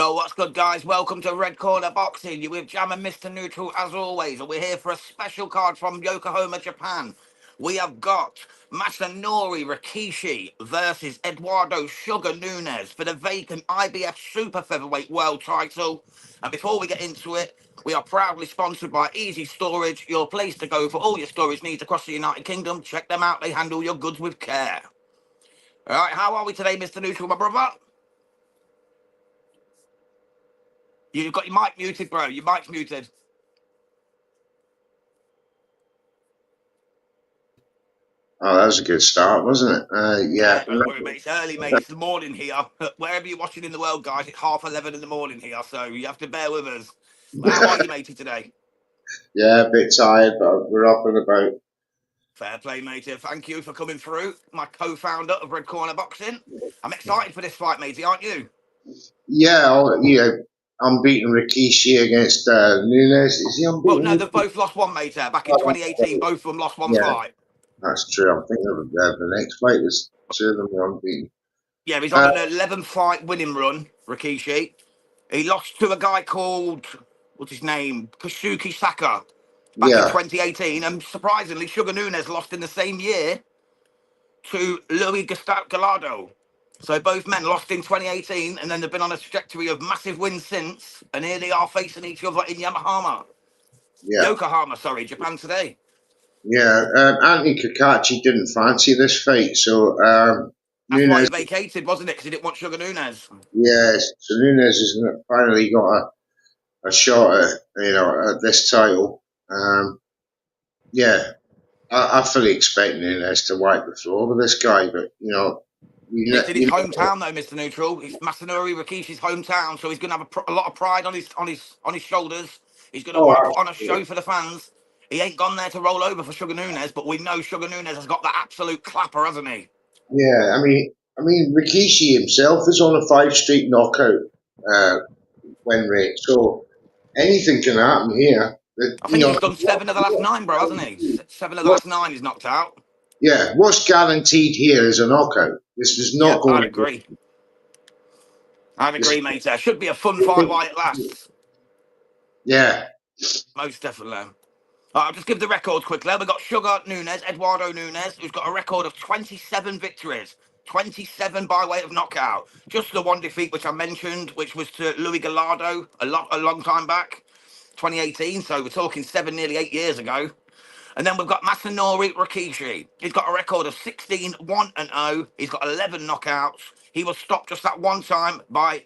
Yo, what's good, guys? Welcome to Red Corner Boxing. You're with Jam and Mr. Neutral as always, and we're here for a special card from Yokohama, Japan. We have got Masanori Rikiishi versus Eduardo Sugar Nunez for the vacant IBF Super Featherweight World title. And before we get into it, we are proudly sponsored by Easy Storage, your place to go for all your storage needs across the United Kingdom. Check them out. They handle your goods with care. All right, how are we today, Mr. Neutral, my brother? You've got your mic muted, bro. Your mic's muted. Oh, that was a good start, wasn't it? Yeah. Don't worry, mate. It's early, mate. It's the morning here. Wherever you're watching in the world, guys, it's 11:30 in the morning here, so you have to bear with us. How are you, matey, today? Yeah, a bit tired, but we're up and about. Fair play, matey. Thank you for coming through. My co-founder of Red Corner Boxing. I'm excited for this fight, matey, aren't you? Yeah, I'm beating Rikishi against Nunez. Is he unbeaten? Well, no, they've both lost one, mate. Back in 2018, both of them lost one fight. That's true. I'm thinking of the next fight. There's two of them are unbeaten. Yeah, he's on an 11-fight winning run, Rikishi. He lost to a guy called, what's his name? Kasuki Saka. Back in 2018, and surprisingly, Sugar Nunez lost in the same year to Louis Gallardo. So both men lost in 2018, and then they've been on a trajectory of massive wins since, and here they are facing each other in Yokohama, sorry, Japan today. Yeah, Anthony Kakachi didn't fancy this fight, so that's why he vacated, wasn't it? Because he didn't want Sugar Nunez. Yes, so Nunez has finally got a shot at at this title. I fully expect Nunez to wipe the floor with this guy, but it's in his hometown though, Mr. Neutral. It's Masanori Rikishi's hometown, so he's going to have a lot of pride on his shoulders. He's going to put on a show for the fans. He ain't gone there to roll over for Sugar Nunez, but we know Sugar Nunez has got that absolute clapper, hasn't he? Yeah, I mean, Rikishi himself is on a 5-streak knockout win rate, so anything can happen here. I think he's done 7 of the last 9, bro, hasn't he? 7 of the last 9 he's knocked out. Yeah, what's guaranteed here is a knockout. This is not going. I'd agree. I'd agree, mate. There should be a fun fight while it lasts. Yeah, most definitely. I'll just give the records quickly. We've got Sugar Nunez, Eduardo Nunez, who's got a record of 27 victories. 27 by way of knockout. Just the one defeat which I mentioned, which was to Louis Gallardo a long time back, 2018. So we're talking 7, nearly 8 years ago. And then we've got Masanori Rikiishi. He's got a record of 16, 1-0. He's got 11 knockouts. He was stopped just that one time by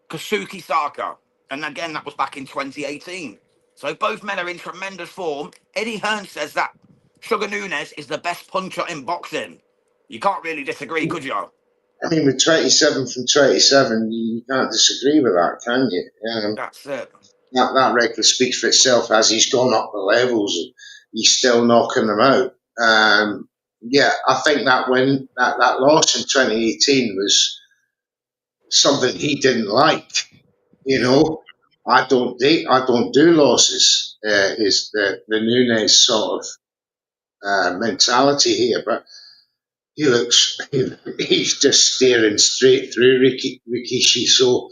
Kasuki Saka. And again, that was back in 2018. So both men are in tremendous form. Eddie Hearn says that Sugar Nunez is the best puncher in boxing. You can't really disagree, could you? I mean, with 27 from 27, you can't disagree with that, can you? That's it. That record speaks for itself. As he's gone up the levels, he's still knocking them out. I think that that loss in 2018 was something he didn't like. I don't do losses. Is the Nunez sort of mentality here, but he's just staring straight through Rikishi. So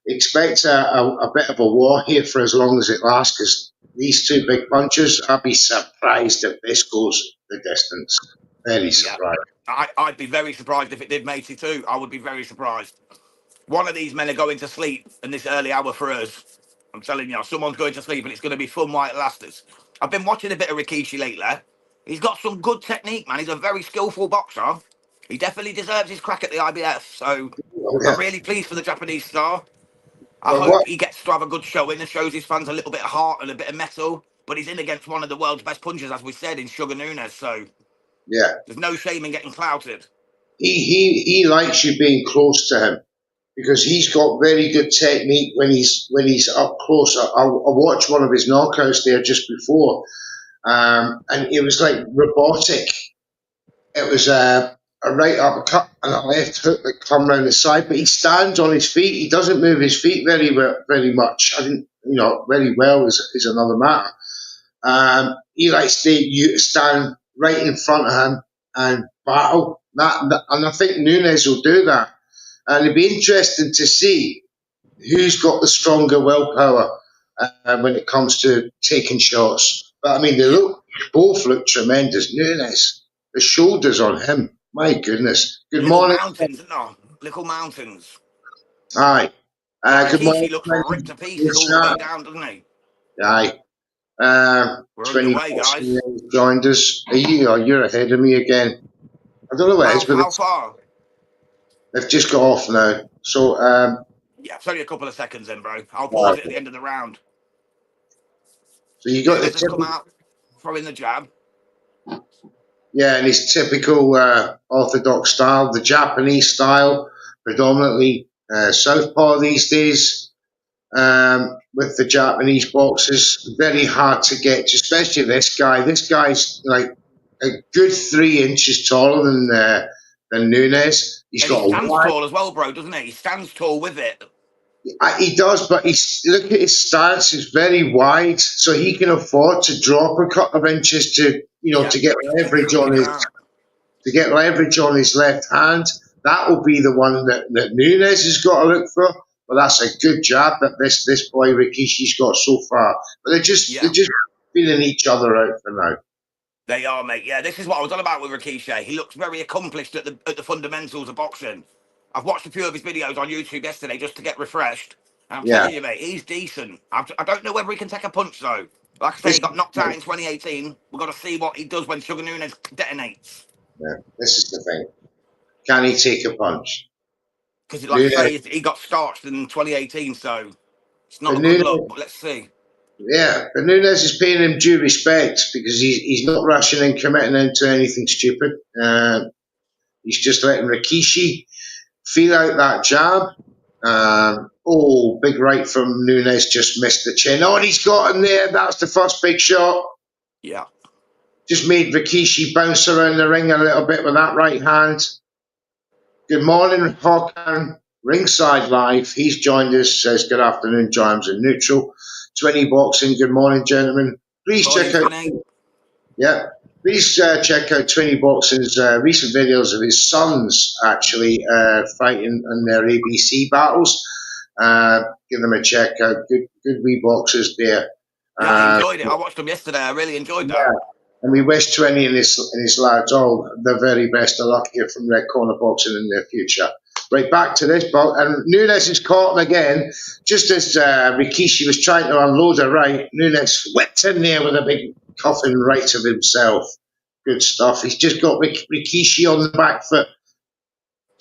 expect a bit of a war here for as long as it lasts, because these two big punches, I'd be surprised if this goes the distance. Very surprised. I'd be very surprised if it did, matey, too. I would be very surprised. One of these men are going to sleep in this early hour for us. I'm telling you, someone's going to sleep and it's going to be fun while it lasts. I've been watching a bit of Rikiishi lately. He's got some good technique, man. He's a very skillful boxer. He definitely deserves his crack at the IBF. So I'm really pleased for the Japanese star. I hope he gets to have a good showing and shows his fans a little bit of heart and a bit of metal. But he's in against one of the world's best punchers, as we said, in Sugar Nunez. So there's no shame in getting clouted. He likes you being close to him, because he's got very good technique when he's up close. I watched one of his knockouts there just before, and it was like robotic. It was a right uppercut and a left hook that come round the side, but he stands on his feet. He doesn't move his feet very much. Very well is another matter. He likes to stand right in front of him and battle. And I think Nunez will do that. And it'd be interesting to see who's got the stronger willpower when it comes to taking shots. But I mean, Yeah. both look tremendous. Nunes, the shoulders on him, my goodness. Good Little morning. mountains, isn't there? Little mountains. Aye. But Good morning. Rikishi looks ripped to pieces all the way Chat. down, doesn't he? Aye. We're 20 underway, boxing guys. joined us. You're ahead of me again. I don't know what it is, but How far? they've just got off now. So, Yeah, it's only a couple of seconds then, bro. I'll pause it at so the end of the round. you got the Nunes has come typical, out, throwing the jab. yeah, and his typical orthodox style, the Japanese style, predominantly southpaw these days. With the Japanese boxers, very hard to get to, especially this guy. This guy's like a good 3 inches taller than Nunes. He's And he got a stands wide. tall as well, bro, doesn't he? He stands tall with it. He does, but look at his stance. Is very wide, so he can afford to drop a couple of inches to Yeah, to get just keep leverage on stretching it his out. left hand. That will be the one that Nunes has got to look for. But that's a good job that this boy Rikishi's got so far. But they're Yeah, just feeling each other out for now. they are, mate. Yeah, this is what I was on about with Rikishi. He looks very accomplished at the fundamentals of boxing. I've watched a few of his videos on YouTube yesterday just to get refreshed. And I'm Yeah, telling you, mate, he's decent. I don't know whether he can take a punch, though. Like I say, this he got knocked out in 2018. We've got to see what he does when Sugar Nunez detonates. yeah, this is the thing. Can he take a punch? Because, like I Nunes, say, he got starched in 2018, so it's not but a good Nunes, look. But let's see. yeah, but Nunes is paying him due respect because he's not rushing and committing into anything stupid. He's just letting Rikishi feel out that jab. Big right from Nunes, just missed the chin. Oh, and he's got him there. That's the first big shot. Yeah. Just made Rikishi bounce around the ring a little bit with that right hand. Good morning, Hawkan. Ringside Live. He's joined us. Says good afternoon, James in neutral. 20 boxing. Good morning, gentlemen. Please Morning, check out. 20. Yeah. Please check out 20 Boxing's recent videos of his sons actually fighting in their ABC battles. Give them a check out. Good wee boxers there. Yeah, I Uh, enjoyed it. I watched them yesterday. I really enjoyed that. yeah. And we wish 20 and his lads all the very best of luck here from Red Corner Boxing in their future. Right, back to this bout. And Nunes is caught him again. Just as Rikishi was trying to unload a right, Nunes whipped in there with a big coffin right of himself. Good stuff. He's just got Rikishi on the back foot,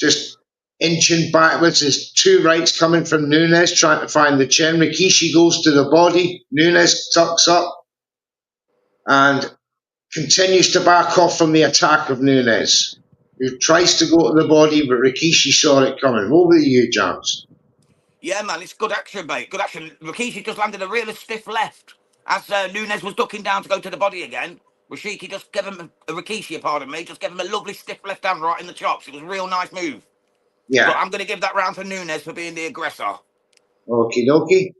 just inching backwards. There's two rights coming from Nunes, trying to find the chin. Rikishi goes to the body. Nunes tucks up and continues to back off from the attack of Nunes, who tries to go to the body, but Rikishi saw it coming. Over to you, James. Yeah, man, it's good action, mate. Good action. Rikishi just landed a really stiff left as Nunez was ducking down to go to the body again. Rikishi just gave him Rikishi, pardon me, just gave him a lovely stiff left hand right in the chops. It was a real nice move. But Yeah. I'm going to give that round to Nunez for being the aggressor. Okie dokie.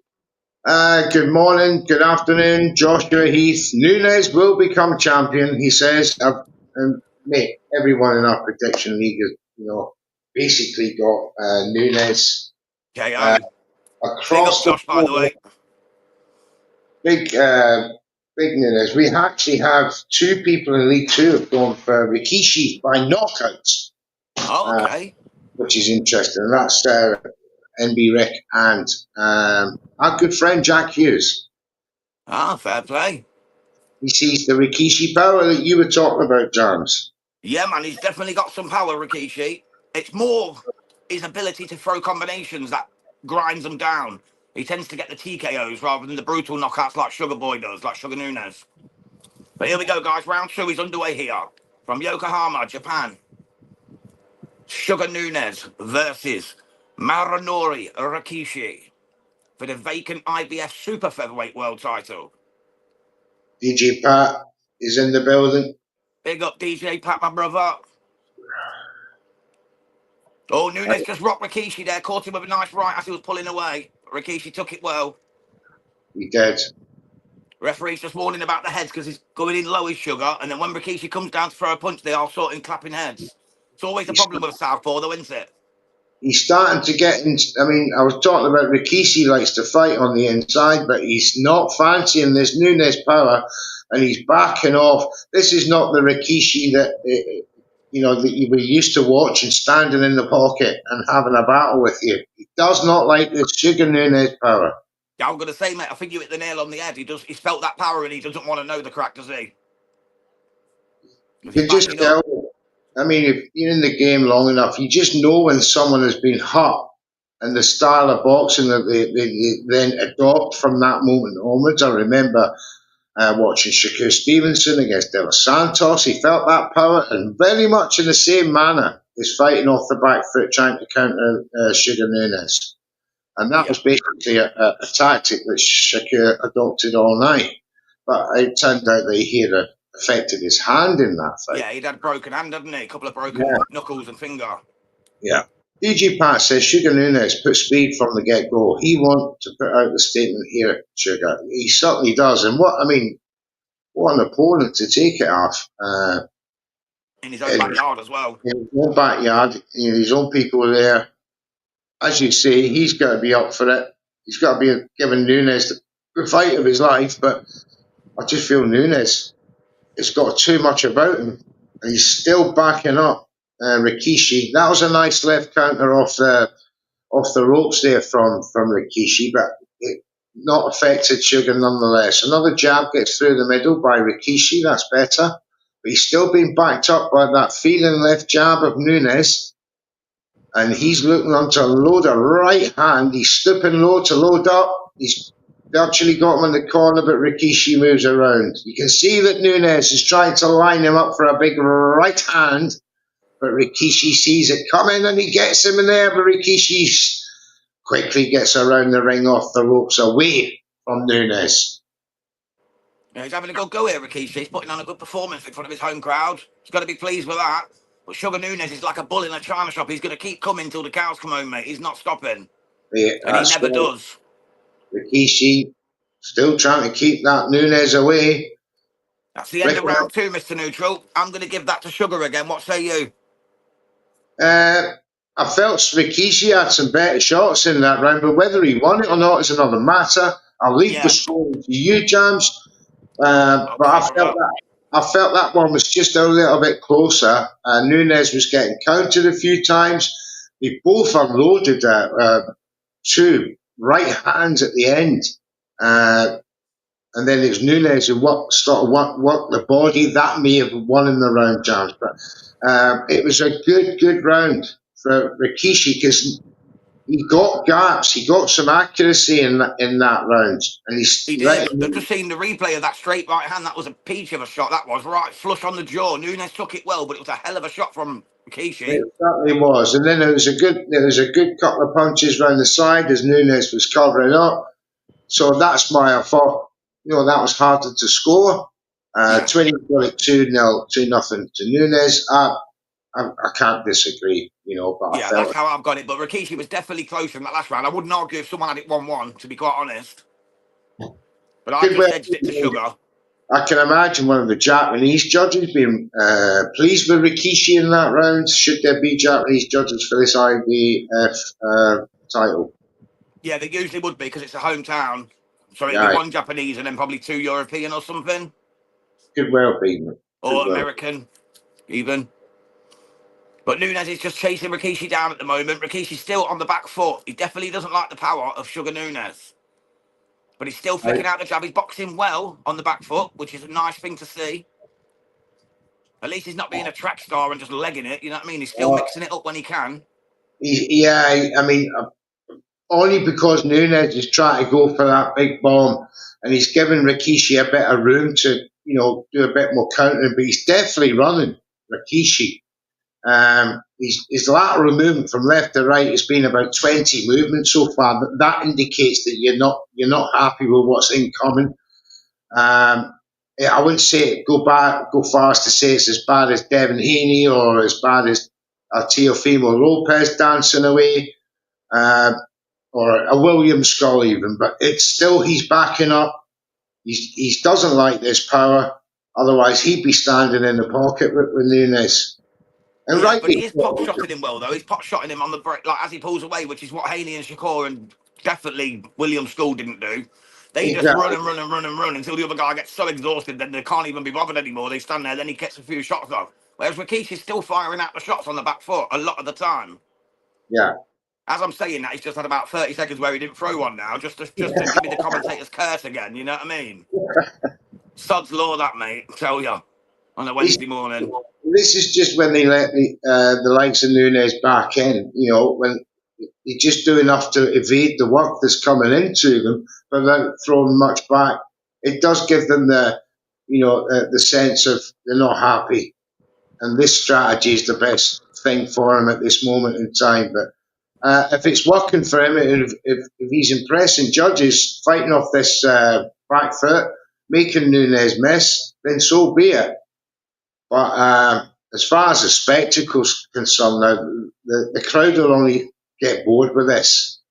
Good morning, good afternoon, Joshua Heath. Nunes will become champion, he says. Mate, everyone in our prediction league has, basically got Nunes KO. Big up across the Josh, by the board. way. Big, big Nunes. We actually have two people in League Two have gone for Rikishi by knockouts, Oh, okay. which is interesting. And that's NB Rick and our good friend Jack Hughes. Ah, fair play. He sees the Rikishi power that you were talking about, James. Yeah, man, he's definitely got some power, Rikishi. It's more his ability to throw combinations that grinds them down. He tends to get the TKOs rather than the brutal knockouts like Sugar Boy does, like Sugar Nunez. But here we go, guys. Round two is underway here. From Yokohama, Japan. Sugar Nunez versus Masanori Rikiishi for the vacant IBF Super Featherweight World title. DJ Pat is in the building. Big up DJ Pat, my brother. Oh, Nunez just rocked Rikiishi there, caught him with a nice right as he was pulling away. Rikiishi took it well. He did. Referee's just warning about the heads because he's going in low as Sugar, and then when Rikiishi comes down to throw a punch, they are sort of clapping heads. It's always a He's, problem with a southpaw, though, isn't it? he's starting to get in. I mean, I was talking about Rikiishi likes to fight on the inside, but he's not fancying this Nunez power, and he's backing off. This is not the Rikiishi that that you were used to watching, standing in the pocket and having a battle with you. He does not like this Sugar Nunez power. Yeah, I'm going to say, mate, I think you hit the nail on the head. He's felt that power and he doesn't want to know the crack, does he? You He's can just backing tell. up. I mean, if you're in the game long enough, you just know when someone has been hurt and the style of boxing that they then adopt from that moment onwards. I remember watching Shakur Stevenson against De Los Santos. He felt that power, and very much in the same manner is fighting off the back foot, trying to counter Sugar Nunez. And that was basically a tactic that Shakur adopted all night. But it turned out that he had affected his hand in that fight. Yeah, he'd had broken hand, hadn't he? A couple of broken knuckles and finger. Yeah. DG Pat says Sugar Nunez put speed from the get go. He wants to put out the statement here, Sugar. He certainly does. And what an opponent to take it off. In his own backyard as well. In his own backyard, his own people are there. As you say, he's got to be up for it. He's got to be giving Nunez the fight of his life. But I just feel Nunez has got too much about him. And he's still backing up Rikiishi. That was a nice left counter off the ropes there from Rikiishi, but it not affected Sugar nonetheless. Another jab gets through the middle by Rikiishi. That's better. But he's still being backed up by that feeling left jab of Nunez. And he's looking on to load a right hand. He's stooping low to load up. He's actually got him in the corner, but Rikiishi moves around. You can see that Nunez is trying to line him up for a big right hand, but Rikiishi sees it coming and he gets him in there, but Rikiishi quickly gets around the ring off the ropes away from Nunez. Yeah, he's having a good go here, Rikiishi. He's putting on a good performance in front of his home crowd. He's got to be pleased with that. But Sugar Nunez is like a bull in a china shop. He's going to keep coming till the cows come home, mate. He's not stopping. Yeah, and he never does. Rikiishi still trying to keep that Nunez away. That's the end of round 2, Mr. Neutral. I'm going to give that to Sugar again. What say you? I felt Rikiishi had some better shots in that round, but whether he won it or not is another matter. I'll leave the score to you, Jams. But I felt that one was just a little bit closer. Nunez was getting countered a few times. They both unloaded 2 right hands at the end. And then it was Nunez who worked the body. That may have won in the round, Jams. But it was a good round for Rikiishi because he got gaps. He got some accuracy in that round. And he did. I've just seen the replay of that straight right hand. That was a peach of a shot. That was right flush on the jaw. Nunez took it well, but it was a hell of a shot from Rikiishi. It certainly was. And then there was a good couple of punches round the side as Nunez was covering up. So that's why I thought, that was harder to score. Twinny got it 2-0, 2-0 to Nunez. I can't disagree, but yeah, that's how I've got it. But Rikiishi was definitely closer in that last round. I wouldn't argue if someone had it 1-1, to be quite honest. But I just edged it to Sugar. I can imagine one of the Japanese judges being pleased with Rikiishi in that round. Should there be Japanese judges for this IBF title? Yeah, they usually would be because it's a hometown. So it'd be 1 Japanese and then probably 2 European or something. Could well be. Or American, even. But Nunez is just chasing Rikiishi down at the moment. Rikishi's still on the back foot. He definitely doesn't like the power of Sugar Nunez. But he's still flicking out the jab. He's boxing well on the back foot, which is a nice thing to see. At least he's not being a track star and just legging it. You know what I mean? He's still mixing it up when he can. Only because Nunez is trying to go for that big bomb and he's giving Rikiishi a bit of room to, do a bit more countering. But he's definitely running, Rikiishi. His lateral movement from left to right has been about 20 movements so far, but that indicates that you're not happy with what's incoming. I wouldn't say go far as to say it's as bad as Devin Haney or as bad as Teofimo Lopez dancing away, or a William Skull even, but it's still he's backing up. He doesn't like this power. Otherwise, he'd be standing in the pocket with Nunez. And Yeah, but rightly he is pop so. shotting him well though. He's pop shotting him on the break, like as he pulls away, which is what Haney and Shakur and definitely William School didn't do. They just run Exactly. and run and run and run until the other guy gets so exhausted that they can't even be bothered anymore. They stand there, then he gets a few shots off. Whereas Rikishi's still firing out the shots on the back foot a lot of the time. Yeah. As I'm saying that, he's just had about 30 seconds where he didn't throw one now, just to give me the commentator's curse again. You know what I mean? Sod's law, that mate. Tell ya on a This, Wednesday morning. this is just when they let the likes of Nunez back in. When they just do enough to evade the work that's coming into them, but without throwing much back. It does give them the sense of they're not happy, and this strategy is the best thing for him at this moment in time. But if it's working for him, if he's impressing judges, fighting off this back foot, making Nunez miss, then so be it. But as far as the spectacle's concerned, now the crowd will only get bored with this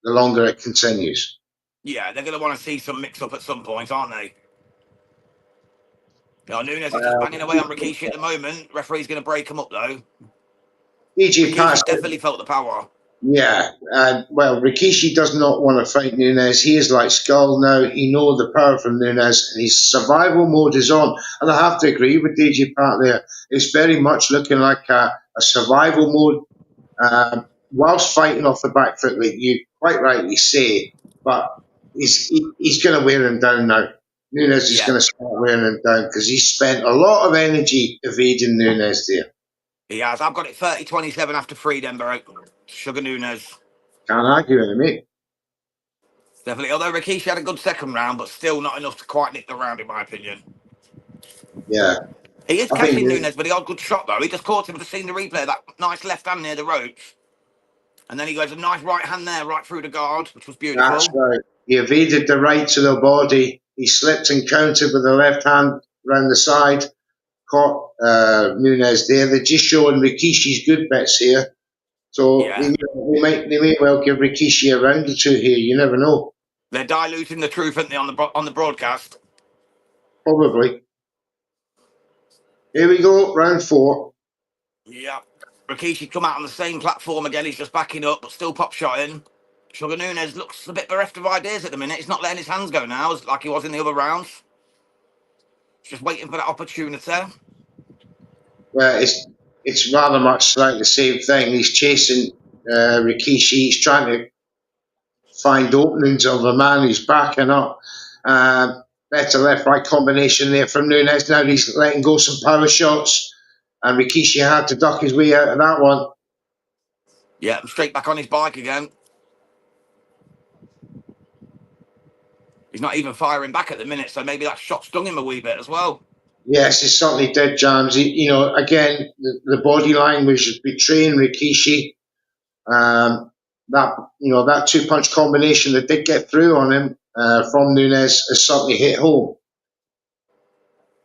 the longer it continues. Yeah, they're going to want to see some mix up at some point, aren't they? Nunez is just Uh, banging away on Rikishi at the moment. Referee's going to break him up though. DJ Pat's Rikishi's definitely felt the power. Yeah, well, Rikishi does not want to fight Nunez. He is like Skull now. He knows the power from Nunez, and his survival mode is on. And I have to agree with DJ Pat there. It's very much looking like a survival mode, whilst fighting off the back foot, like you quite rightly say. But he's going to wear him down now. Nunez is Yeah, going to start wearing him down because he's spent a lot of energy evading Nunez there. he has. I've got it 30-27 after three, Denver. Sugar Nunez. Can't argue with him, mate. Definitely. Although Rikishi had a good second round, but still not enough to quite nick the round, in my opinion. Yeah, He is I think. catching Nunez, but he had a good shot, though. He just caught him. Just seen the replay, that nice left hand near the ropes. And then he goes a nice right hand there, right through the guard, which was That's beautiful. right. He evaded the right to the body. He slipped and countered with the left hand round the side. Caught Nunez there. They're just showing Rikishi's good bits here. So Yeah. they may well give Rikishi a round or two here. You never know. They're diluting the truth, aren't they, on the broadcast? Probably. Here we go, round 4. Yeah. Rikishi come out on the same platform again. He's just backing up, but still pop shotting. Sugar Nunez looks a bit bereft of ideas at the minute. He's not letting his hands go now, like he was in the other rounds. He's just waiting for that opportunity. Well, it's rather much like the same thing. He's chasing Rikishi. He's trying to find openings of a man who's backing up. Better left-right combination there from Nunez. Now he's letting go some power shots, and Rikishi had to duck his way out of that one. Yeah, straight back on his bike again. He's not even firing back at the minute, so maybe that shot stung him a wee bit as well. Yes, it certainly did, Jams. Again, the body language is betraying Rikishi. That two-punch combination that did get through on him from Nunez has certainly hit home.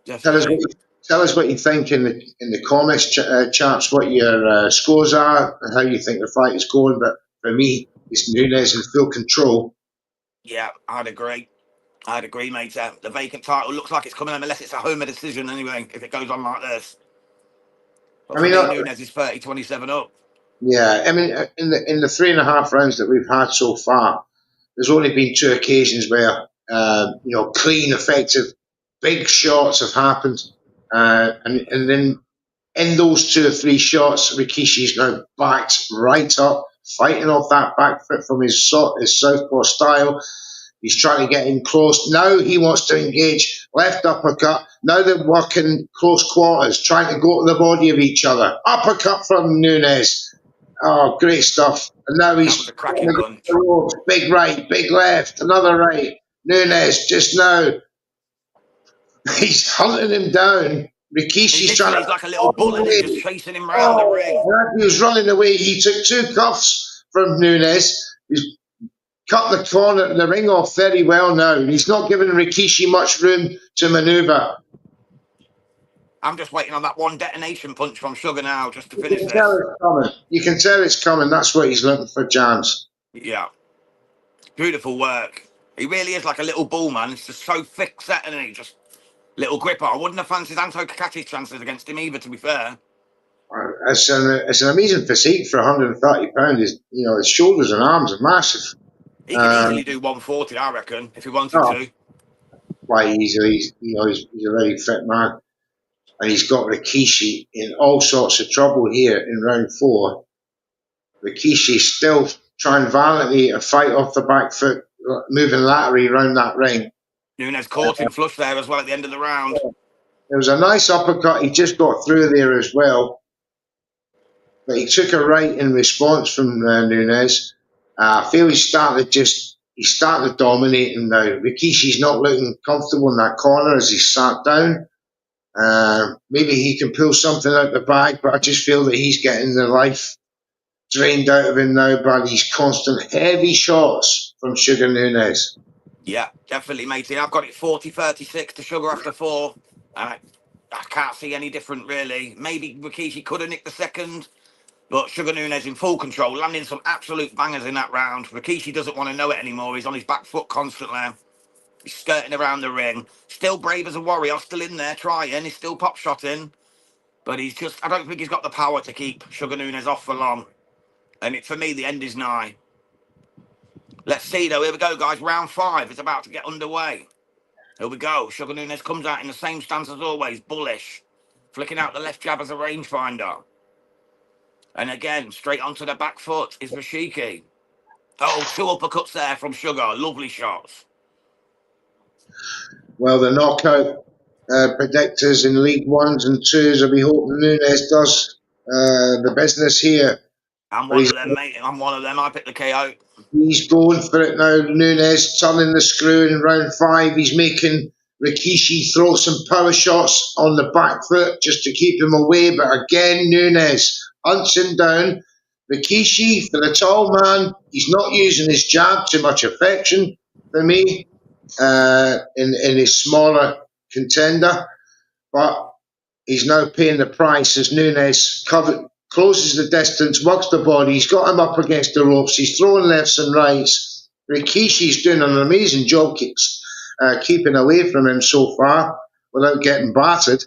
Tell us what Definitely. you, tell us what you think in the comments, chaps. What your scores are and how you think the fight is going. But for me, it's Nunez in full control. Yeah, I'd agree. I'd agree, mate. The vacant title looks like it's coming home unless it's a homer decision anyway, if it goes on like this. But I for mean, me, Nunez is 30-27 up. yeah. I mean, in the 3.5 rounds that we've had so far, there's only been 2 occasions where clean, effective, big shots have happened, and then in those 2 or 3 shots, Rikishi's now backed right up, fighting off that back foot from his southpaw style. He's trying to get in close. Now he wants to engage. Left uppercut. Now they're working close quarters, trying to go to the body of each other. Uppercut from Nunez. Oh, great stuff. And now That was he's a cracking punch. big right, big left, another right. Nunez just now. He's hunting him down. Rikishi's trying He's to like a little run bull, isn't he? away. Just chasing him round the ring. Oh, he was running away. He took 2 cuffs from Nunez. He's cut the ring off very well now. He's not giving Rikishi much room to manoeuvre. I'm just waiting on that one detonation punch from Sugar now just to You finish can tell this. it's coming. You can tell it's coming. That's what he's looking for, Jams. Yeah. Beautiful work. He really is like a little bull, man. It's just so thick set, and he just little gripper. I wouldn't have fancied Anto Kakachi's chances against him either, to be fair. It's an amazing physique for 130 pounds. His shoulders and arms are massive. He could easily do 140, I reckon, if he wanted Oh, to. quite easily. He's a very fit man, and he's got Rikiishi in all sorts of trouble here in round 4. Rikiishi still trying violently to fight off the back foot, moving laterally around that ring. Nunez caught him flush there as well at the end of the round. It was a nice uppercut. He just got through there as well. But he took a right in response from Nunez. I feel he's starting to dominate him now. Rikishi's not looking comfortable in that corner as he's sat down. Maybe he can pull something out the bag, but I just feel that he's getting the life drained out of him now by these constant heavy shots from Sugar Nunez. Yeah, definitely, matey. I've got it 40-36 to Sugar after 4. And I can't see any different, really. Maybe Rikiishi could have nicked the second, but Sugar Nunez in full control, landing some absolute bangers in that round. Rikiishi doesn't want to know it anymore. He's on his back foot constantly. He's skirting around the ring. Still brave as a warrior, still in there trying. He's still pop-shotting. But I don't think he's got the power to keep Sugar Nunez off for long. And for me, the end is nigh. Let's see, though. Here we go, guys. Round 5 is about to get underway. Here we go. Sugar Nunez comes out in the same stance as always, bullish. Flicking out the left jab as a rangefinder. And again, straight onto the back foot is Rikiishi. Oh, 2 uppercuts there from Sugar. Lovely shots. Well, the knockout predictors in League 1s and 2s will be hoping Nunez does the business here. I'm one of them, mate. I'm one of them. I picked the KO. He's going for it now. Nunez turning the screw in round 5. He's making Rikiishi throw some power shots on the back foot just to keep him away. But again, Nunez hunts him down. Rikiishi, for the tall man, he's not using his jab to much affection for me in his smaller contender. But he's now paying the price as Nunez closes the distance, works the body. He's got him up against the ropes. He's throwing lefts and rights. Rikishi's doing an amazing job keeping away from him so far without getting battered.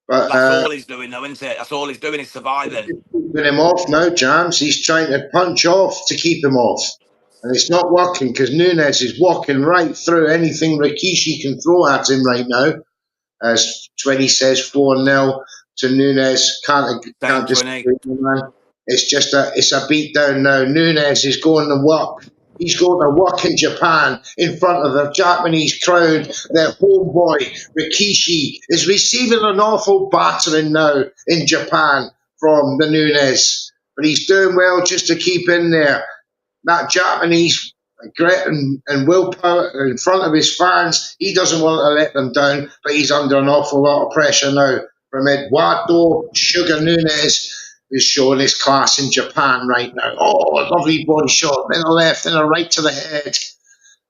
But that's all he's doing, though, isn't it? That's all he's doing is surviving. Keeping him off now, Jams. He's trying to punch off to keep him off. And it's not working because Nunez is walking right through anything Rikishi can throw at him right now. As 20 says 4-0 to Nunez. Can't disagree, man. It's a beat down now. Nunez is going to work. He's going to work in Japan in front of the Japanese crowd. Their homeboy Rikiishi is receiving an awful battering now in Japan from the Nunez. But he's doing well just to keep in there. That Japanese grit and willpower in front of his fans, he doesn't want to let them down, but he's under an awful lot of pressure now from Eduardo Sugar Nunez, who's showing his class in Japan right now. Oh, a lovely body shot, then a left, then a right to the head.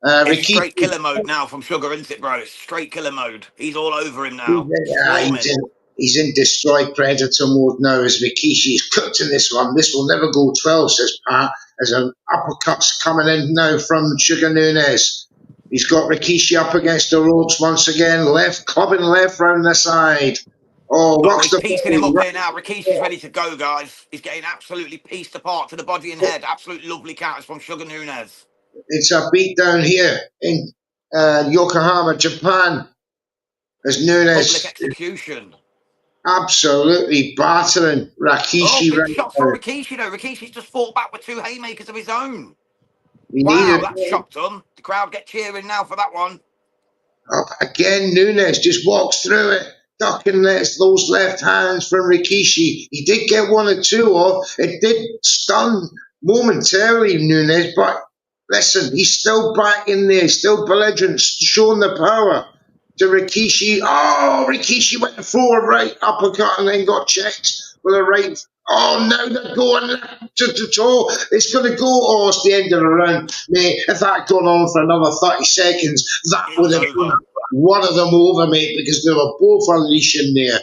It's straight killer mode now from Sugar, isn't it, bro? It's straight killer mode. He's all over him now. He's in destroy predator mode now as Rikiishi is cooked in this one. This will never go 12, says Pat, as an uppercut's coming in now from Sugar Nunez. He's got Rikiishi up against the ropes once again, clubbing left round the side. Oh, he's piecing him up here now. Rikishi's ready to go, guys. He's getting absolutely pieced apart to the body and head. Absolutely lovely counters from Sugar Nunez. It's a beatdown here in Yokohama, Japan. As Nunez. Public execution. Absolutely battering Rikiishi. Big shots from Rikiishi, though. Rikishi's just fought back with 2 haymakers of his own. That's shocked him. The crowd get cheering now for that one. Again, Nunez just walks through it, ducking those left hands from Rikiishi. He did get 1 or 2 off. It did stun momentarily Nunez, but listen, he's still back in there, still belligerent, showing the power to Rikiishi. Oh, Rikiishi went for a right uppercut and then got checked with a right. Oh, now they're going to toe. It's going to go. Oh, it's the end of the round. Mate, if that had gone on for another 30 seconds, that would have put one of them over, mate, because they were both unleashing there.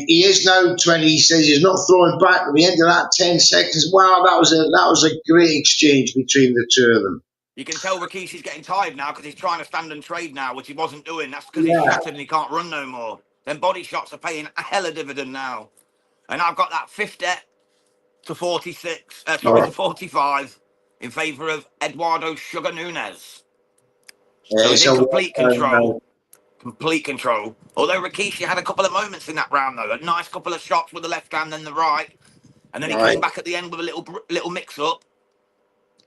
He is now 20. He says he's not throwing back at the end of that 10 seconds. Wow, that was a great exchange between the two of them. You can tell Rikishi's getting tired now because he's trying to stand and trade now, which he wasn't doing. That's because he's shattered and he can't run no more. Then body shots are paying a hell of dividend now. And I've got that 50 to 46, to Oh, 45 in favour of Eduardo Sugar Nunez. So he's it's in a complete control. now. Complete control. Although Rikiishi had a couple of moments in that round, though. A nice couple of shots with the left hand and the right. And then he Right. came back at the end with a little mix-up.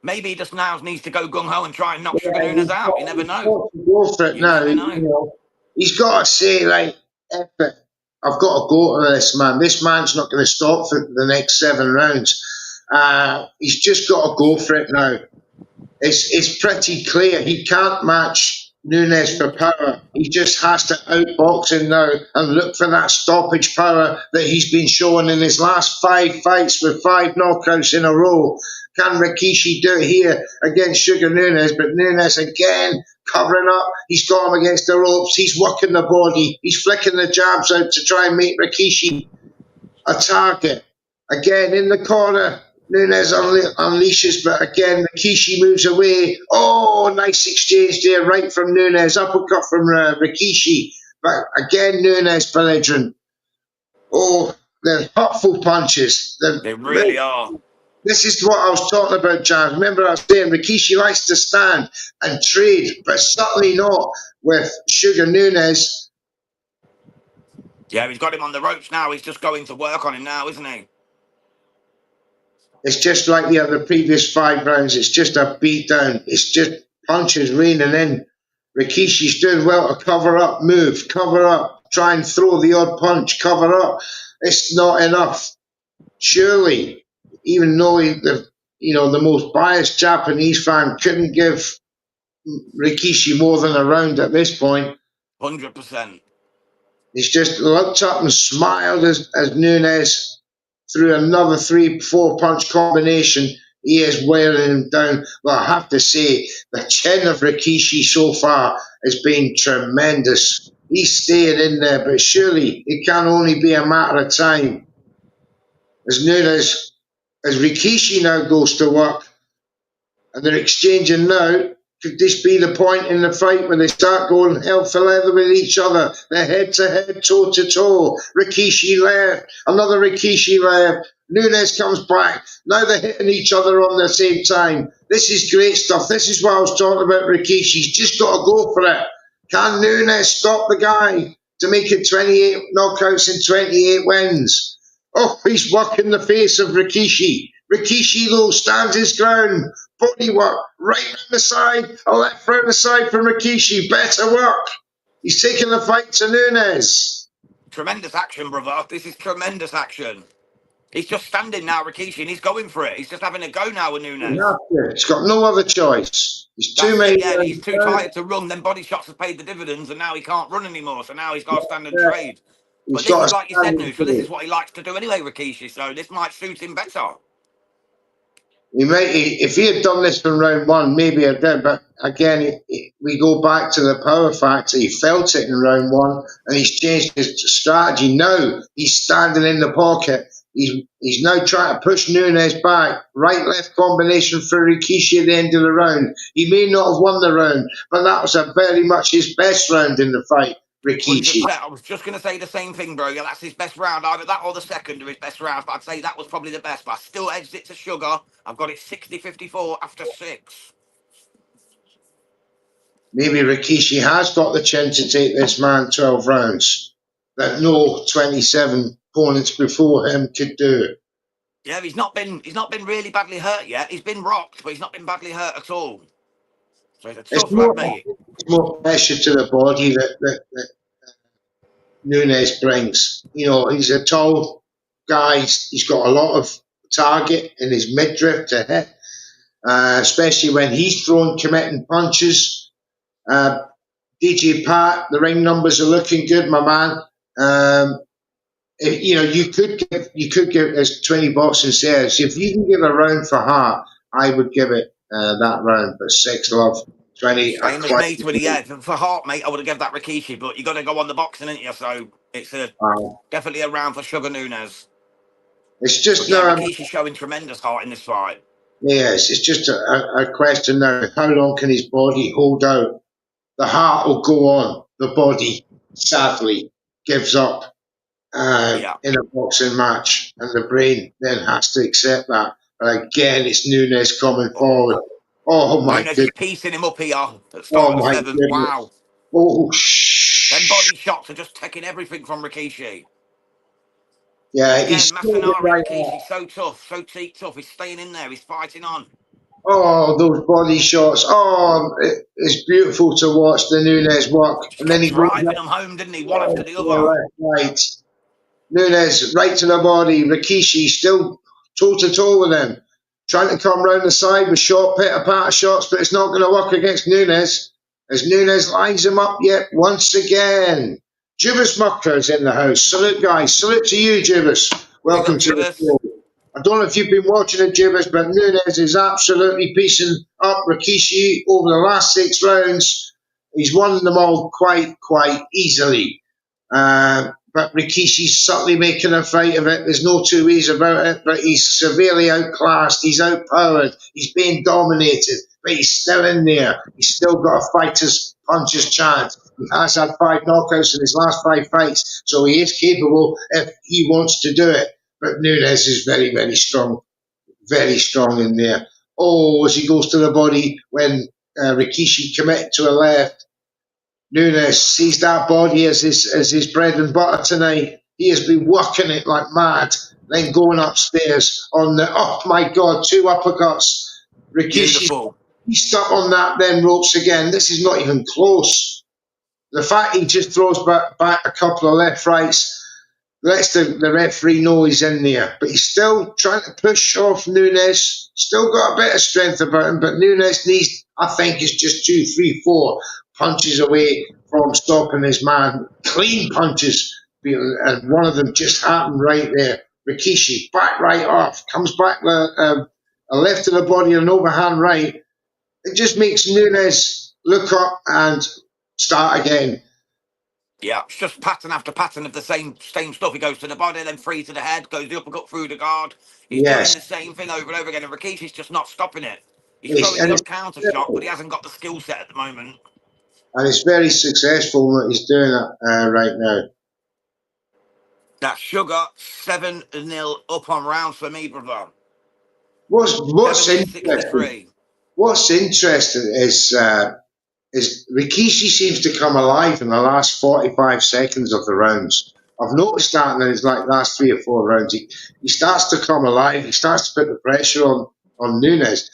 Maybe he just now needs to go gung-ho and try and knock Sugar Nunez out. You never He's know. got to go for it You now. never You know. know, he's got to say, like, F it. I've got to go to this man. This man's not going to stop for the next 7 rounds. He's just got to go for it now. It's pretty clear he can't match Nunes for power. He just has to outbox him now and look for that stoppage power that he's been showing in his last 5 fights with 5 knockouts in a row. Can Rikiishi do it here against Sugar Nunez? But Nunez again covering up. He's got him against the ropes. He's working the body. He's flicking the jabs out to try and make Rikiishi a target. Again in the corner. Nunez unleashes, but again, Rikiishi moves away. Oh, nice exchange there, right from Nunez. Uppercut from Rikiishi. But again, Nunez belligerent. Oh, they're hurtful punches. They really are. This is what I was talking about, Jan. Remember I was saying Rikiishi likes to stand and trade, but certainly not with Sugar Nunez. Yeah, he's got him on the ropes now. He's just going to work on him now, isn't he? It's just like the other previous 5 rounds. It's just a beat down. It's just punches raining in. Rikishi's doing well to cover up, move, cover up, try and throw the odd punch, cover up. It's not enough. Surely, even though the most biased Japanese fan couldn't give Rikishi more than a round at this point. 100%. He's just looked up and smiled as Nunez through another 3-4 punch combination. He is wearing him down. Well, I have to say, the chin of Rikishi so far has been tremendous. He's staying in there, but surely it can only be a matter of time. As Rikishi now goes to work, and they're exchanging now. Could this be the point in the fight when they start going hell for leather with each other? They're head to head, toe to toe. Rikishi left, another Rikishi left. Nunez comes back. Now they're hitting each other on the same time. This is great stuff. This is what I was talking about, Rikishi. He's just got to go for it. Can Nunez stop the guy to make it 28 knockouts and 28 wins? Oh, he's working the face of Rikishi. Rikishi, though, stands his ground. Body work, right round the side, a left round the side from Rikishi. Better work. He's taking the fight to Nunez. Tremendous action, brother. This is tremendous action. He's just standing now, Rikiishi, and he's going for it. He's just having a go now with Nunez. He's got no other choice. He's too That's many. it, yeah. He's too tired to run. Then body shots have paid the dividends, and now he can't run anymore. So now he's got to stand and trade. But He's this got is to like you said, stand Noosh. So this is what he likes to do anyway, Rikiishi. So this might suit him better. If he had done this from round 1, maybe I did. But again, we go back to the power factor. He felt it in round 1, and he's changed his strategy. Now he's standing in the pocket. He's now trying to push Nunez back. Right-left combination for Rikishi at the end of the round. He may not have won the round, but that was a very much his best round in the fight, Rikishi. 100%. I was just going to say the same thing, bro. Yeah, that's his best round. Either that or the second are his best rounds. But I'd say that was probably the best. But I still edged it to Sugar. I've got it 60-54 after 6. Maybe Rikishi has got the chin to take this man 12 rounds that no 27 opponents before him could do. Yeah, he's not been really badly hurt yet. He's been rocked, but he's not been badly hurt at all. So he's a It's tough lad, mate. more pressure to the body that Nunez brings. He's a tall guy. He's got a lot of target in his midriff to hit, especially when he's throwing committing punches. DJ Pat, the ring numbers are looking good, my man. You could give, as 20 boxing says, if you can give a round for Hart, I would give it that round. But 6 love, 20. Same as me, 20. Yeah, for Hart, mate, I would have given that Rikiishi, but you got to go on the boxing, ain't you? So it's definitely a round for Sugar Nunez. It's just Rikishi's showing tremendous heart in this fight. Yes, it's just a question now. How long can his body hold out? The heart will go on. The body, sadly, gives up. Yeah. in a boxing match, and the brain then has to accept that. But again, it's Nunez coming forward. Oh my Nunez is goodness! piecing him up here at the start Oh of the my seventh. goodness! Wow. Oh Them body shots are just taking everything from Rikiishi. And yeah, again, he's still Masanori right Rikiishi, up. so tough, so tough. He's staying in there. He's fighting on. Oh, those body shots! Oh, it's beautiful to watch the Nunez work, Just and then kept he goes driving right them home, didn't he? One to after the the other. left, right. Nunez right to the body. Rikishi still toe to toe with him, trying to come round the side with short pitter patter shots, but it's not going to work against Nunez as Nunez lines him up yet once again. Jubas Mucker's in the house. Salute, guys. Salute to you, Jubas. Big up, Welcome to the Jivas. show. I don't know if you've been watching it, Jubas, but Nunez is absolutely piecing up Rikishi over the last 6 rounds. He's won them all quite easily. But Rikishi's subtly making a fight of it. There's no two ways about it. But he's severely outclassed. He's outpowered. He's being dominated. But he's still in there. He's still got a fighter's puncher's chance. He has had 5 knockouts in his last 5 fights, so he is capable if he wants to do it. But Nunez is very strong in there. Oh, as he goes to the body when Rikishi committed to a left. Nunes sees that body as his bread and butter tonight. He has been working it like mad, then going upstairs on the, oh my God, 2 uppercuts. Rikishi, Beautiful. he's stuck on that then ropes again. This is not even close. The fact he just throws back a couple of left rights lets the referee know he's in there. But he's still trying to push off Nunes. Still got a bit of strength about him, but Nunes needs, I think, is just 2, 3, 4 punches away from stopping his man. Clean punches, and one of them just happened right there. Rikishi, back right off, comes back a left to the body and an overhand right. It just makes Nunes look up and start again. Yeah, it's just pattern after pattern of the same stuff. He goes to the body, then free to the head, goes the uppercut through the guard. He's doing Yes, the same thing over and over again, and Rikishi's just not stopping it. He's yes, throwing and the it's odd counter shot, but he hasn't got the skill set at the moment. and it's very successful what he's doing right now. That Sugar 7-0 up on rounds for me, brother. What's 7 minutes interesting? 63. What's interesting is Rikishi seems to come alive in the last 45 seconds of the rounds. I've noticed that in his last 3 or 4 rounds. He starts to come alive. He starts to put the pressure on Nunes.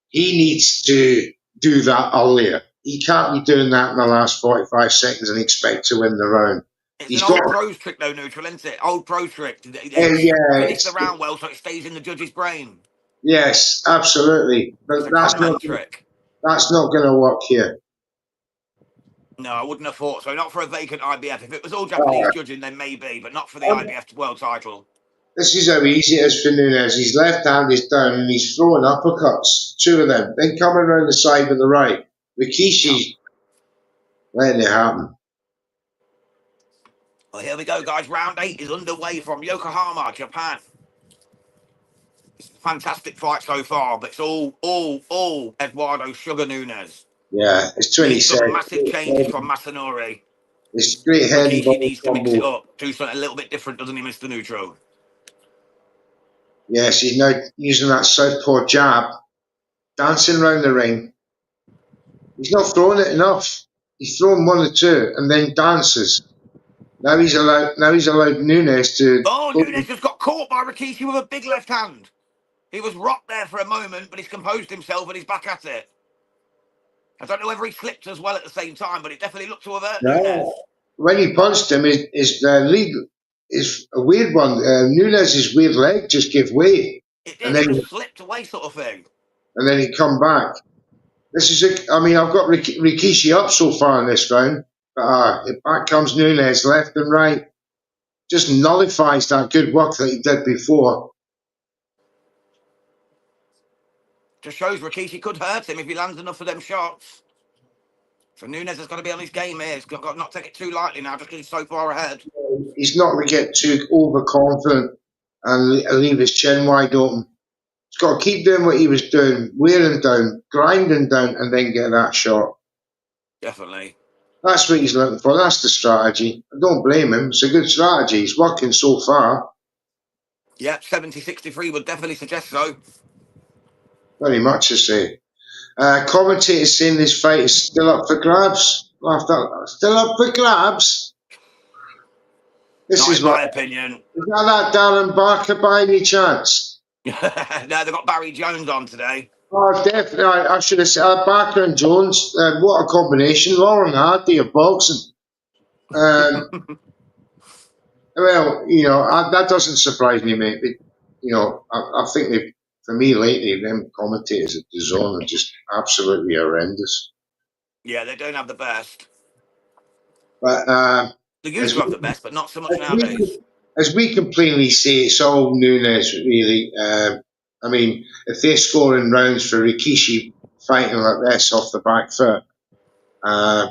He needs to do that earlier. He can't be doing that in the last 45 seconds and expect to win the round. It's an He's got, old pros trick, though, Neutral, isn't it? Old pro trick. yeah, Finish the round well so it stays in the judge's brain. yes, absolutely. But It's a con man trick. that's not going to work here. No, I wouldn't have thought so. Not for a vacant IBF. If it was all Japanese Uh, judging, then maybe, but not for the um, IBF world title. this is how easy it is for Nunes. His left hand is down and he's throwing uppercuts, 2 of them, then coming around the side with the right. Yeah. Rikishi's letting it happen. Well, here we go, guys. Round 8 is underway from Yokohama, Japan. It's a fantastic fight so far, but it's all Eduardo Sugar Nunez. Yeah, it's Needs 27. some massive changes from Masanori. It's straight head and Rikishi body needs to mix it combo. up, do something a little bit different, doesn't he, Mr. Neutral? Yes, he's now using that southpaw jab, dancing around the ring. He's not throwing it enough. He's thrown 1 or 2 and then dances. Now he's allowed Nunes to. Oh, Nunez just got caught by Rikishi with a big left hand. He was rocked there for a moment, but he's composed himself and he's back at it. I don't know whether he slipped as well at the same time, but it definitely looked to have hurt Nunez. No. When he punched him, his lead is a weird one. Nunes' weird leg just gave way, It and did. then It just slipped away, sort of thing. he come back. This is I mean, I've got Rikishi up so far in this round, but back comes Nunes, left and right, just nullifies that good work that he did before. Just shows Rikishi could hurt him if he lands enough of them shots. So Nunez has got to be on his game here. He's got to not take it too lightly now, just because he's so far ahead. He's not going to get too overconfident and leave his chin wide open. He's got to keep doing what he was doing, wearing down, grinding down, and then get that shot. Definitely. That's what he's looking for. That's the strategy. I don't blame him. It's a good strategy. He's working so far. Yeah, 70-63 would definitely suggest so. Very much to say. Commentators saying this fight is still up for grabs. Still up for grabs. This Not is in what. my opinion. Is that Darren Barker by any chance? No, they've got Barry Jones on today. Oh, definitely. I should have said Barker and Jones. What a combination. Lauren Hardy of boxing. Well, that doesn't surprise me, mate. I think for me lately, them commentators at the Zone are just absolutely horrendous. Yeah, they don't have the best. But They used as to have the we, best, but not so much as we nowadays. as we can plainly see, it's all Nunez, really. I mean, if they're scoring rounds for Rikiishi fighting like this off the back foot,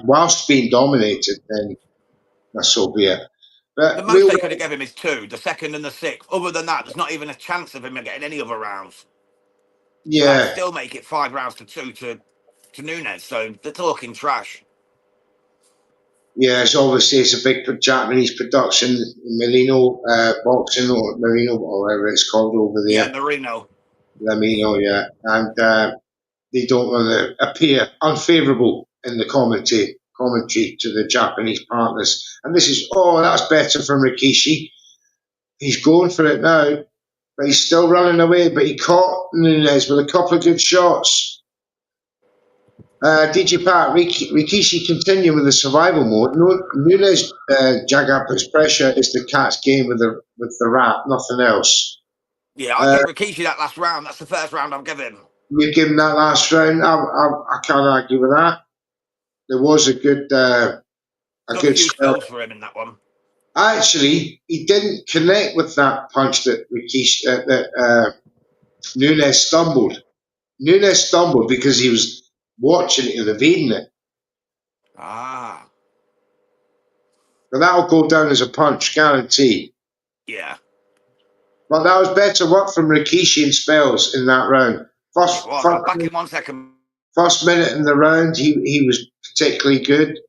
whilst being dominated, then that's so be it. The But most we'll, they could have given him is 2, the second and the 6th. Other than that, there's not even a chance of him getting any other rounds. So that'd yeah, still make it 5 rounds to 2 to Nunez. So they're talking trash. yeah, it's a big Japanese production, Merino boxing or Merino or whatever it's called over Yeah, there. Marino. Merino, yeah, and they don't want to appear unfavourable in the commentary to the Japanese partners. And this is, that's better from Rikishi. He's going for it now, but he's still running away. But he caught Nunez with a couple of good shots. DJ Pat, Rikishi continue with the survival mode. Nunez jag puts pressure is the cat's game with the rat, nothing else. Yeah, I'd Uh, give Rikishi that last round. That's the first round I'll give him. you give him that last round. I can't argue with that. There was a good Took a few spell. spells for him in that one. Actually, he didn't connect with that punch that Nunez stumbled. Nunez stumbled because he was watching it and evading it. Ah, But that'll go down as a punch, guarantee. yeah. But that was better work from Rikishi in spells in that round. It was. I'm back in 1 second. First minute in the round, he was particularly good.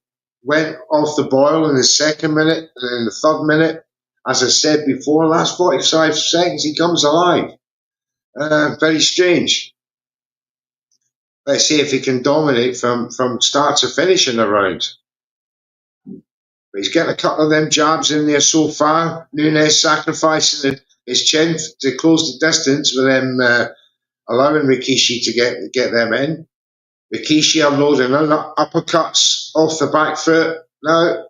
Went off the boil in the second minute, and in the third minute, as I said before, last 45 seconds, he comes alive. Very strange. Let's see if he can dominate from start to finish in the round. But he's getting a couple of them jabs in there so far. Nunez sacrificing his chin to close the distance with them allowing Rikishi to get them in. Rikishi unloading uppercuts off the back foot. Now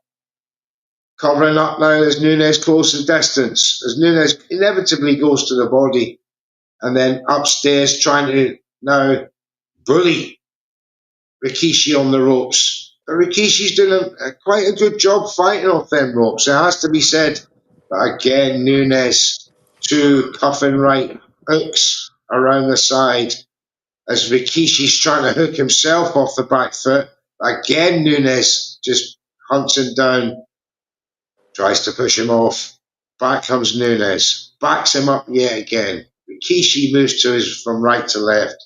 covering up now as Nunez closes the distance. As Nunez inevitably goes to the body and then upstairs trying to now bully Rikishi on the ropes. But Rikishi's doing quite a good job fighting off them ropes, it has to be said. But again, Nunez, 2 cuffing right hooks around the side as Rikishi's trying to hook himself off the back foot. Again, Nunez just hunts him down, tries to push him off. Back comes Nunez, backs him up yet again. Rikishi moves to his from right to left.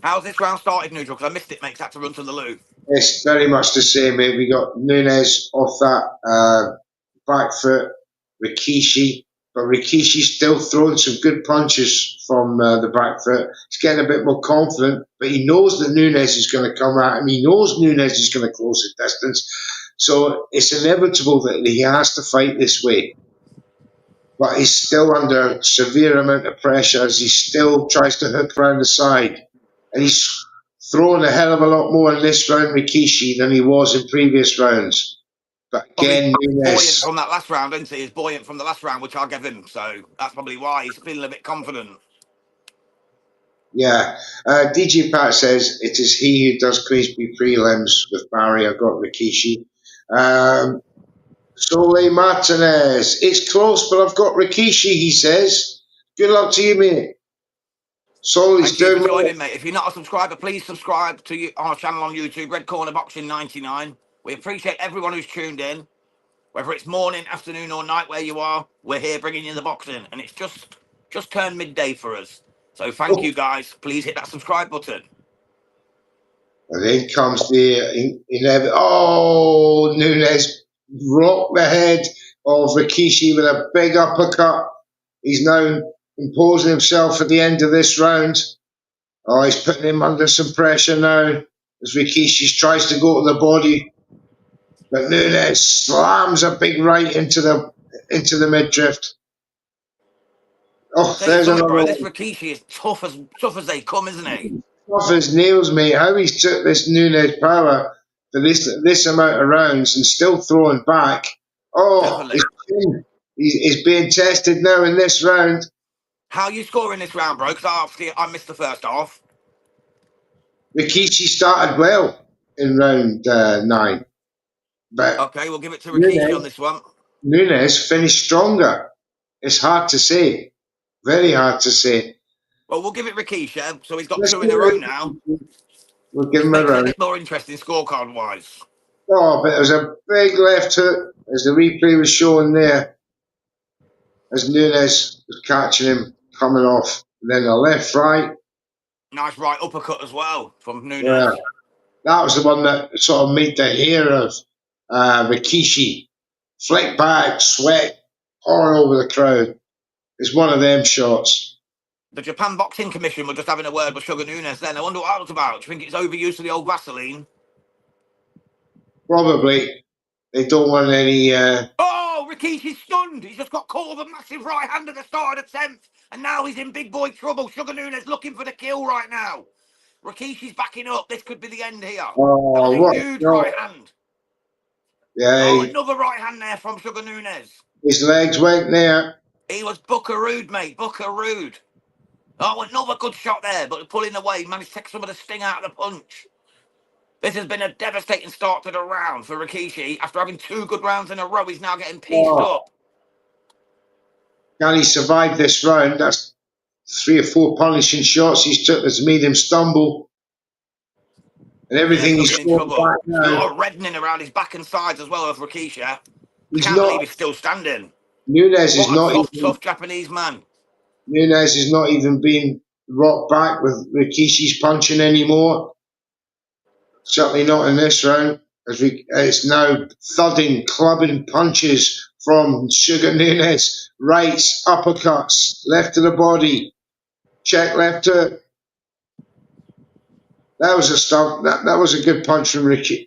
How's this round started, Neutral? Because I missed it, mate. Had to run to the loo. It's very much the same, mate. We got Nunez off that back foot, Rikishi, but Rikishi's still throwing some good punches from the back foot. He's getting a bit more confident, but he knows that Nunez is going to come at him. He knows Nunez is going to close the distance. So it's inevitable that he has to fight this way. But he's still under a severe amount of pressure as he still tries to hook around the side. And he's throwing a hell of a lot more in this round, Rikishi, than he was in previous rounds. But again, buoyant Nunez. from that last round, isn't he? He's buoyant from the last round, which I'll give him. So that's probably why he's feeling a bit confident. Yeah. DJ Pat says it is he who does crispy prelims with Barry. I've got Rikishi. Sole Martinez. It's close, but I've got Rikishi, he says. Good luck to you, mate. Sole's Thank you for doing well. joining, mate. If you're not a subscriber, please subscribe to our channel on YouTube, Red Corner Boxing 99. We appreciate everyone who's tuned in. Whether it's morning, afternoon, or night where you are, we're here bringing you the boxing. And it's just turned midday for us. So thank you, guys. Please hit that subscribe button. And then comes the oh, Nunez rocked the head of Rikiishi with a big uppercut. He's now imposing himself at the end of this round. Oh, he's putting him under some pressure now as Rikishi tries to go to the body. But Nunez slams a big right into the midriff. Oh, Tell you there's something, another bro. This one. Rikiishi is tough as they come, isn't he? Tough as nails, mate. How he's took this Nunez power for this amount of rounds and still throwing back. Oh, Definitely. he's being tested now in this round. How you scoring this round, bro? Because obviously I missed the first half. Rikishi started well in round 9, but Okay, we'll give it to Rikiishi on Nunez, this one. Nunez finished stronger. It's hard to say. Very hard to say. Well, we'll give it Rikiishi. So he's got Let's 2 give in a row it now. We'll give Just him a makes it a round. bit more interesting scorecard-wise. Oh, but it was a big left hook, as the replay was showing there, as Nunez was catching him coming off. And then a left right. Nice right uppercut as well from Yeah, Nunez. that was the one that sort of made the hair of Rikiishi flick back, sweat all over the crowd. It's one of them shots. The Japan Boxing Commission were just having a word with Sugar Nunez then. I wonder what that was about. Do you think it's overuse of the old Vaseline? Probably they don't want any. Oh, Rikishi's stunned. He's just got caught with a massive right hand at the start of the 10th. And now he's in big boy trouble. Sugar Nunez looking for the kill right now. Rikishi's backing up. This could be the end here. That was Oh, a what a huge shot. right hand. Oh, Yeah, another right hand there from Sugar Nunez. his legs went there. He was buckarooed, mate. Buckarooed. Oh, another good shot there, but pulling away, managed to take some of the sting out of the punch. This has been a devastating start to the round for Rikiishi. After having 2 good rounds in a row, he's now getting pieced Oh, up. can he survive this round? That's 3 or 4 punishing shots he's took that's made him stumble. And Yeah, everything he's he's looking in fought trouble. back A now. lot of reddening around his back and sides as well of Rikiishi. I He's can't believe not. he's still standing. Nunez is What a not tough, even. tough Japanese man. Nunez is not even being rocked back with Rikishi's punching anymore. Certainly not in this round. It's now thudding, clubbing punches from Sugar Nunez. Rights, uppercuts, left to the body, check left hook. That was a stump. That was a good punch from Rikishi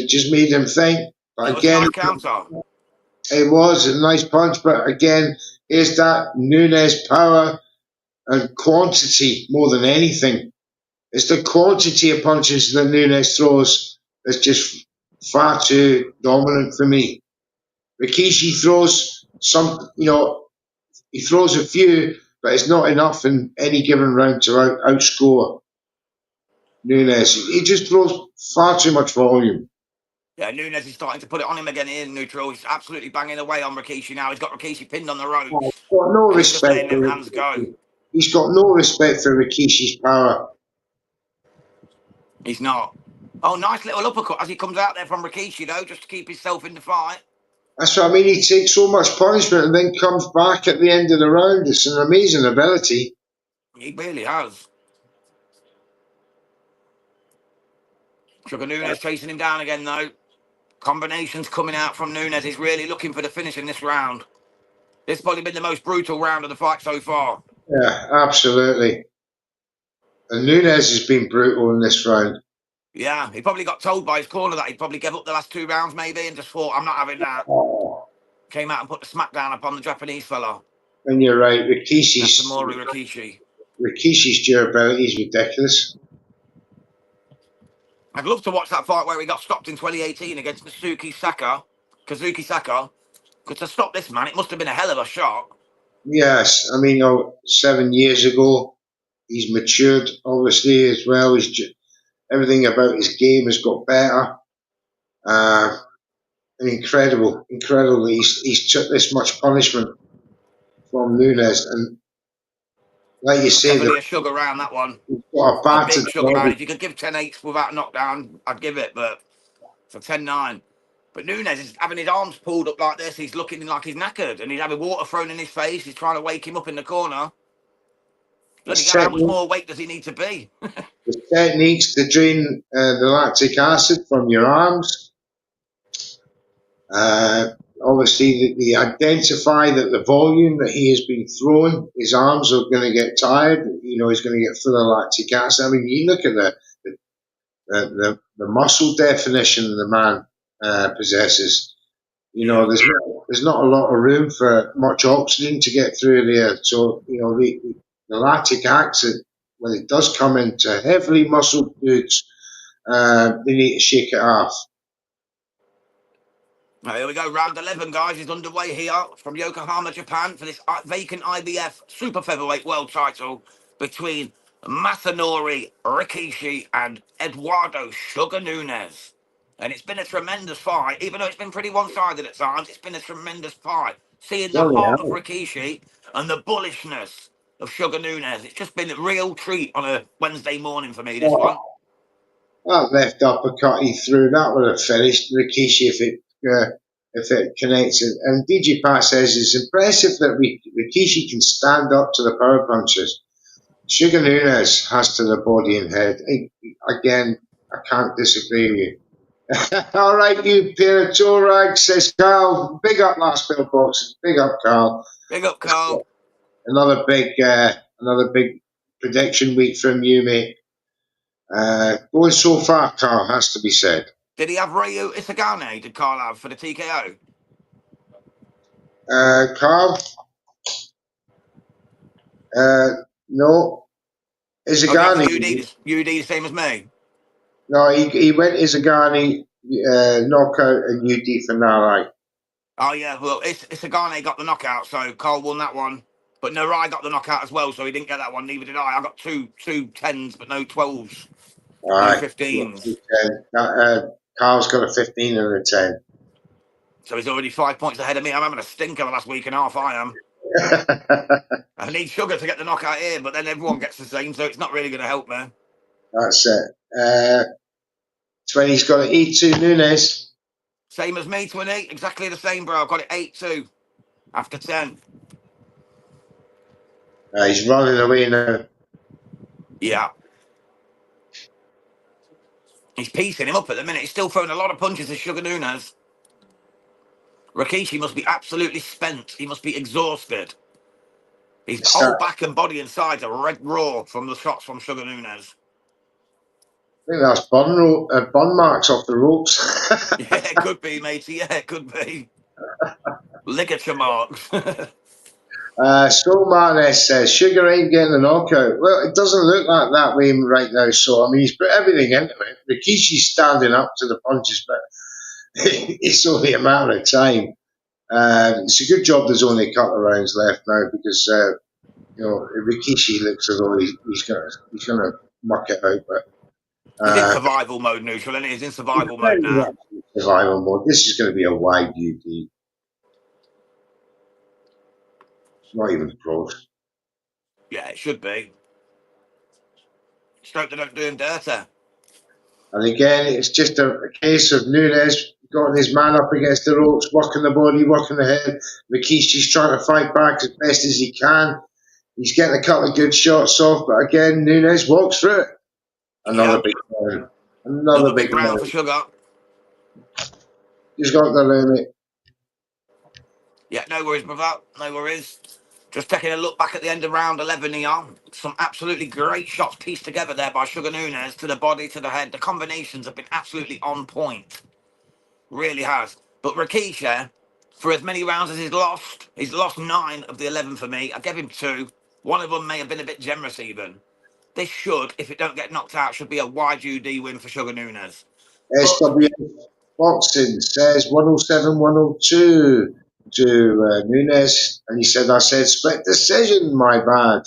that just made him think. But It was a again, nice counter. it was a nice punch. But again, is that Nunez power and quantity more than anything? It's the quantity of punches that Nunez throws that's just far too dominant for me. Rikishi throws he throws a few, but it's not enough in any given round to outscore Nunez. He just throws far too much volume. Yeah, Nunez is starting to put it on him again in neutral. He's absolutely banging away on Rikiishi now. He's got Rikiishi pinned on the He's ropes. got no And he's just respect letting them for hands go. He's got no respect for Rikishi's power. He's not. Oh, nice little uppercut as he comes out there from Rikiishi, though, just to keep himself in the fight. That's what I mean. He takes so much punishment and then comes back at the end of the round. It's an amazing ability. He really has. Sugar Nunez chasing him down again, though. Combinations coming out from Nunez. He's really looking for the finish in this round. This has probably been the most brutal round of the fight so far. Yeah, absolutely. And Nunez has been brutal in this round. Yeah, he probably got told by his corner that he'd probably give up the last 2 rounds maybe and just thought, I'm not having that. Oh. Came out and put the smackdown upon the Japanese fella. And you're right, Masanori Rikiishi. Rikishi's durability is ridiculous. I'd love to watch that fight where he got stopped in 2018 against Kazuki Saka. Because to stop this man, it must have been a hell of a shot. Yes, I mean, 7 years ago, he's matured obviously as well. Everything about his game has got better. And incredible that he's took this much punishment from Nunez. And like you say, Definitely a sugar round, that one. he's got a A battered big sugar round. body. If you could give 10-8 without a knockdown, I'd give it, but for 10-9. But Nunez is having his arms pulled up like this. He's looking like he's knackered and he's having water thrown in his face. He's trying to wake him up in the corner. Bloody hell, how much more weight does he need to be? the techniques to drain the lactic acid from your arms. Obviously, they identify that the volume that he has been throwing, his arms are going to get tired. You know, he's going to get full of lactic acid. I mean, you look at the muscle definition the man possesses. You know, there's not a lot of room for much oxygen to get through there. So, you know, the lactic acid, when it does come into heavily muscled dudes, they need to shake it off. Now, here we go, round 11, guys, is underway here from Yokohama, Japan, for this vacant IBF Super Featherweight World title between Masanori Rikiishi and Eduardo Sugar Nunez. And it's been a tremendous fight, even though it's been pretty one-sided at times. It's been a tremendous fight. Seeing the heart of Rikiishi and the bullishness of Sugar Nunez. It's just been a real treat on a Wednesday morning for me, this one. That left uppercut he threw, that would have finished Rikiishi if it connects it. And DigiPat says it's impressive that Rikiishi can stand up to the power punches. Sugar Nunez has to the body and head. Again, I can't disagree with you. All right, you pair of toe rags, says Carl. Big up Last Bill Boxing. Big up, Carl. Big up, Carl. Another big prediction week from you, mate. Going so far, Carl, has to be said. Did he have Ryu Isagane, did Carl have, for the TKO? Carl? No. Isagane. UD the same as me? No, he went Isagane, knockout, and UD for Narai. Oh, yeah, well, Isagane got the knockout, so Carl won that one. But Narai got the knockout as well, so he didn't get that one, neither did I. I got two 10s, but no 12s. No 15s. Carl's got a 15 and a 10. So he's already 5 points ahead of me. I'm having a stinker the last week and a half, I am. I need Sugar to get the knockout here, but then everyone gets the same, so it's not really going to help me. That's it. 20's got an 8-2 Nunez. Same as me, 20. Exactly the same, bro. I've got it 8-2 after 10. He's running away now. Yeah. He's piecing him up at the minute. He's still throwing a lot of punches at Sugar Nunez. Rikiishi must be absolutely spent. He must be exhausted. His whole back and body and sides are red raw from the shots from Sugar Nunez. I think that's burn marks off the ropes. Yeah, it could be, matey. Yeah, it could be. Ligature marks. So Marnes says Sugar ain't getting a knockout. Well, it doesn't look like that way right now. So I mean, he's put everything into it. Rikishi's standing up to the punches, but it's only a matter of time. It's a good job there's only a couple of rounds left now because you know Rikishi looks as though he's gonna muck it out. But he's in survival mode, neutral, and he's in survival mode now. Survival mode. This is going to be a wide UD. It's not even close. Yeah, it should be. Just hope they don't do him dirty. And again, it's just a case of Nunez got his man up against the ropes, working the body, working the head. Rikishi's trying to fight back as best as he can. He's getting a couple of good shots off, but again, Nunez walks through it. Another big round. Another big round for Sugar. He's got the limit. Yeah, no worries, brother. No worries. Just taking a look back at the end of round 11 here. Some absolutely great shots pieced together there by Sugar Nunez to the body, to the head. The combinations have been absolutely on point. Really has. But Rikiishi, for as many rounds as he's lost 9 of the 11 for me. I gave him 2. One of them may have been a bit generous even. This should, if it don't get knocked out, should be a wide UD win for Sugar Nunez. SW Boxing says 107-102 to Nunez, and he said, I said split decision, my bad.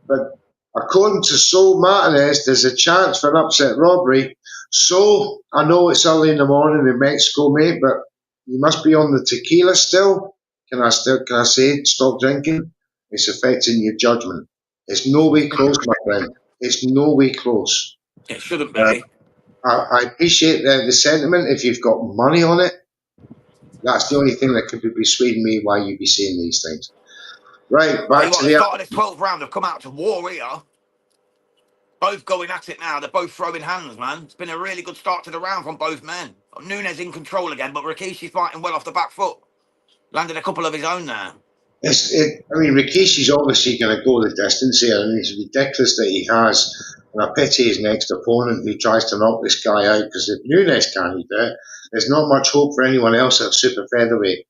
But according to Saul Martinez, there's a chance for an upset robbery. So I know it's early in the morning in Mexico, mate, but you must be on the tequila still. Can I say stop drinking? It's affecting your judgment. It's no way close, my friend. It's no way close. It shouldn't be. I appreciate the sentiment. If you've got money on it, that's the only thing that could be persuading me why you'd be saying these things. Right, Tell back you what, to the the start of this 12th round have come out to war here. Both going at it now. They're both throwing hands, man. It's been a really good start to the round from both men. Nunez in control again, but Rikiishi fighting well off the back foot. Landed a couple of his own there. I mean, Rikishi's obviously going to go the distance here, and it's ridiculous that he has. And I pity his next opponent who tries to knock this guy out, because if Nunez can't do it, there's not much hope for anyone else at super featherweight.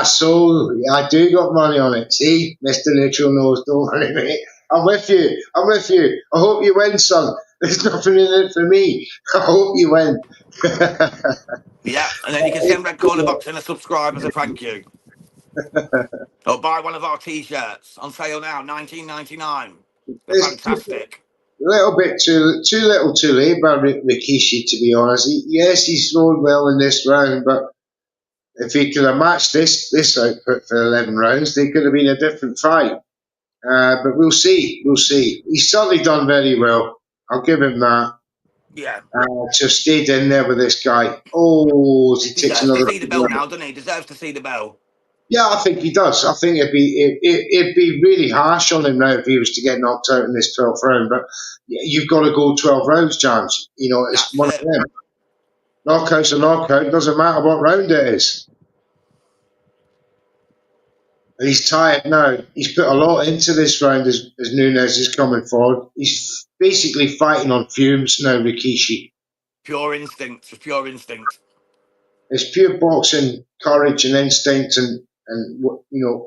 So I do got money on it. See, Mr. Neutral knows, don't worry, mate. I'm with you. I'm with you. I hope you win, son. There's nothing in it for me. I hope you win. Yeah, and then you can send Red Corner Boxing a subscribe as a thank you. Or buy one of our t-shirts on sale now, $19.99. They're It's just fantastic. a little bit too little too late by Rikishi, to be honest. Yes, he's thrown well in this round, but if he could have matched this output for 11 rounds, they could have been a different fight. But we'll see. We'll see. He's certainly done very well. I'll give him that. Yeah. To have stayed in there with this guy. Oh, he takes Deserves to another. see the bell now, doesn't he? Deserves to see the bell. Yeah, I think he does. I think it'd be really harsh on him now if he was to get knocked out in this 12th round. But you've got to go 12 rounds, James. You know, it's That's one of it. them. Knockout's a knockout. Doesn't matter what round it is. And he's tired now. He's put a lot into this round as Nunez is coming forward. He's basically fighting on fumes now, Rikishi. Pure instinct. Just pure instinct. It's pure boxing, courage and instinct and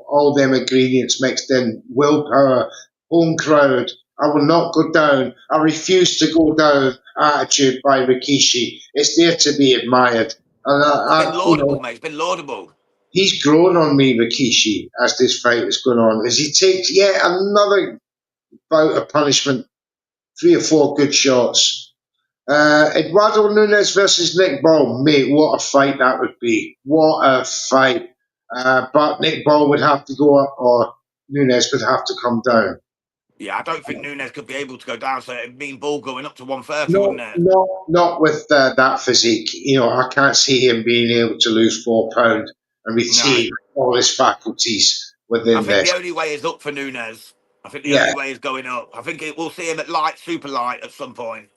all them ingredients mixed in. Willpower, home crowd. I will not go down. I refuse to go down. Attitude by Rikishi. It's there to be admired. And It's been laudable, mate. It's been laudable. he's grown on me, Rikishi, as this fight is going on. As he takes yet another bout of punishment, 3 or 4 good shots. Eduardo Nunez versus Nick Ball, mate, what a fight that would be. What a fight. But Nick Ball would have to go up or Nunez would have to come down. Yeah, I don't think Nunez could be able to go down, so it'd mean Ball going up to 130, No, wouldn't it? no, not with that physique. You know, I can't see him being able to lose £4 and retain all his faculties I within think this. the only way is up for Nunez. I think the Yeah, only way is going up. I think we'll see him at light, super light at some point.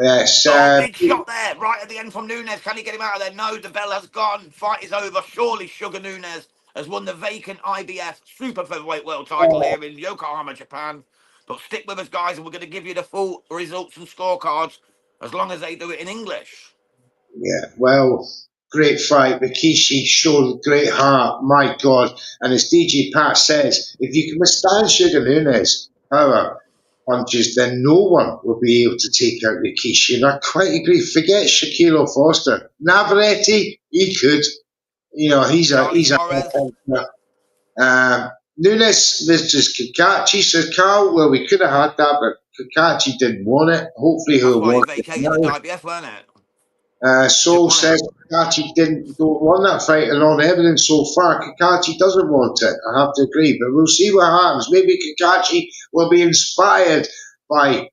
yes. Oh, big shot there, right at the end from Nunez. Can he get him out of there? No, the bell has gone. Fight is over. Surely Sugar Nunez has won the vacant IBF Super Featherweight World title here in Yokohama, Japan. But stick with us, guys, and we're going to give you the full results and scorecards as long as they do it in English. Yeah, well, great fight. Rikishi showed great heart. My God. And as DJ Pat says, if you can withstand Sugar Nunez power punches, then no one will be able to take out Rikishi. And I quite agree. Forget Shaquille Foster. Navarrete, he could. You know, he's Charlie a Suarez. Nunez versus Kakachi, says Carl. Well, we could have had that, but Kakachi didn't want it. Hopefully That's he'll why he want it vacated the now. IBF, weren't it? Didn't Soul want it. says Kakachi don't want that fight, and on evidence so far, Kakachi doesn't want it. I have to agree, but we'll see what happens. Maybe Kakachi will be inspired by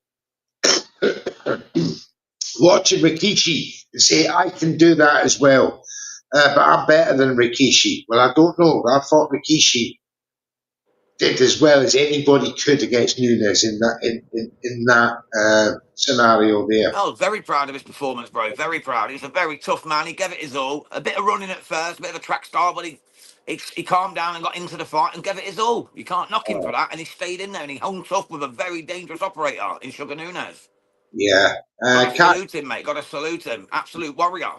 watching Rikishi and say, I can do that as well. But I'm better than Rikishi. Well, I don't know. I thought Rikishi did as well as anybody could against Nunez in that scenario there. Oh, very proud of his performance, bro. Very proud. He's a very tough man. He gave it his all. A bit of running at first, a bit of a track star, but he calmed down and got into the fight and gave it his all. You can't knock him for that. And he stayed in there and he hung tough with a very dangerous operator in Sugar Nunez. Yeah. Got to salute him, mate. Got to salute him. Absolute warrior.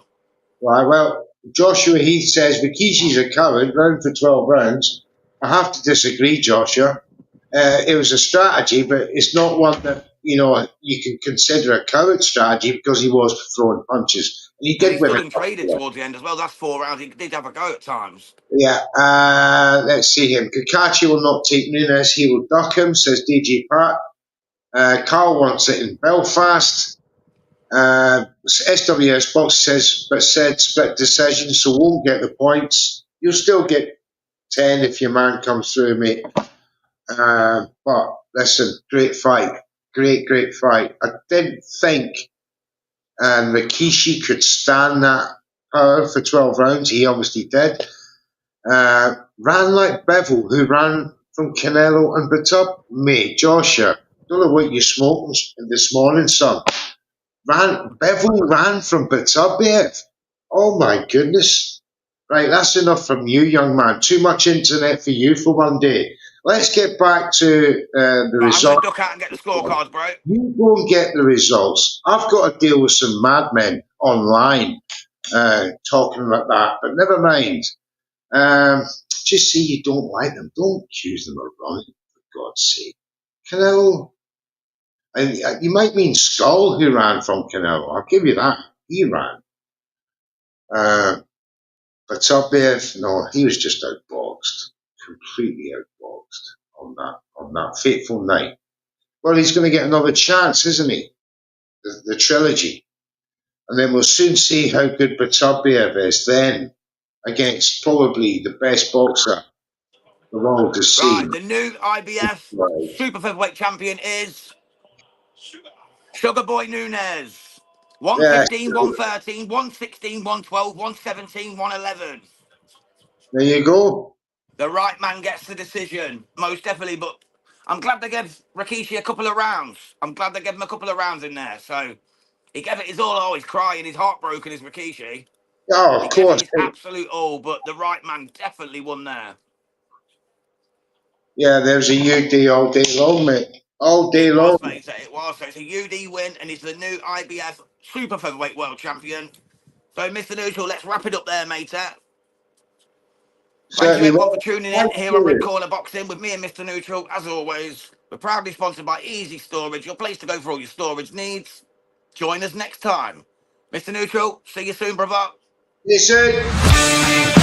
Right, well, Joshua Heath says Rikishi's a coward, round for 12 rounds. I have to disagree, Joshua. It was a strategy, but it's not one that, you can consider a coward strategy because he was throwing punches. And he And he did win stood a and traded towards the end as well. That's 4 rounds. He did have a go at times. Yeah, let's see him. Kakachi will not take Nunez. He will duck him, says DJ Pat. Carl wants it in Belfast. SWS Box said split decision, so won't get the points. You'll still get 10 if your man comes through, mate. But listen, great fight. Great fight. I didn't think Rikishi could stand that power for 12 rounds. He obviously did. Ran like Bevel, who ran from Canelo and Batab? Mate, Joshua, don't know what you smoking this morning, son. Bevel ran from Batabiev. Oh my goodness. Right, that's enough from you, young man. Too much internet for you for one day. Let's get back to the Right, I'm going to results. duck out and get the scorecards, bro. You go and get the results. I've got to deal with some madmen online talking about that, but never mind. Just say you don't like them. Don't accuse them of running, for God's sake. Canelo, and you might mean Skull, who ran from Canelo. I'll give you that. He ran. But Topiev, no, he was just outboxed, completely outboxed on that fateful night. Well, he's going to get another chance, isn't he? The trilogy, and then we'll soon see how good Batabiev is then against probably the best boxer the world has Right, seen. the new IBF Right. super featherweight champion is Sugar Boy Nunez. Yeah, 115, 113, 116, 112, 117, 111. there you go. The right man gets the decision, most definitely. But I'm glad they gave Rikiishi a couple of rounds. I'm glad they gave him a couple of rounds in there. So he gave it his all. Oh, he's crying. He's heartbroken, is Rikiishi. Oh, He of gave it course. his absolute all, but the right man definitely won there. Yeah, there's a UD all day long, mate. All day It long. was, mate. It was. So it's a UD win, and he's the new IBF super featherweight world champion. So, Mr. Neutral, let's wrap it up there, mate. Thank you, Certainly everyone, for will. tuning in Thank here on Red you. Corner Boxing with me and Mr. Neutral. As always, we're proudly sponsored by Easy Storage, your place to go for all your storage needs. Join us next time. Mr. Neutral, see you soon, brother. Listen.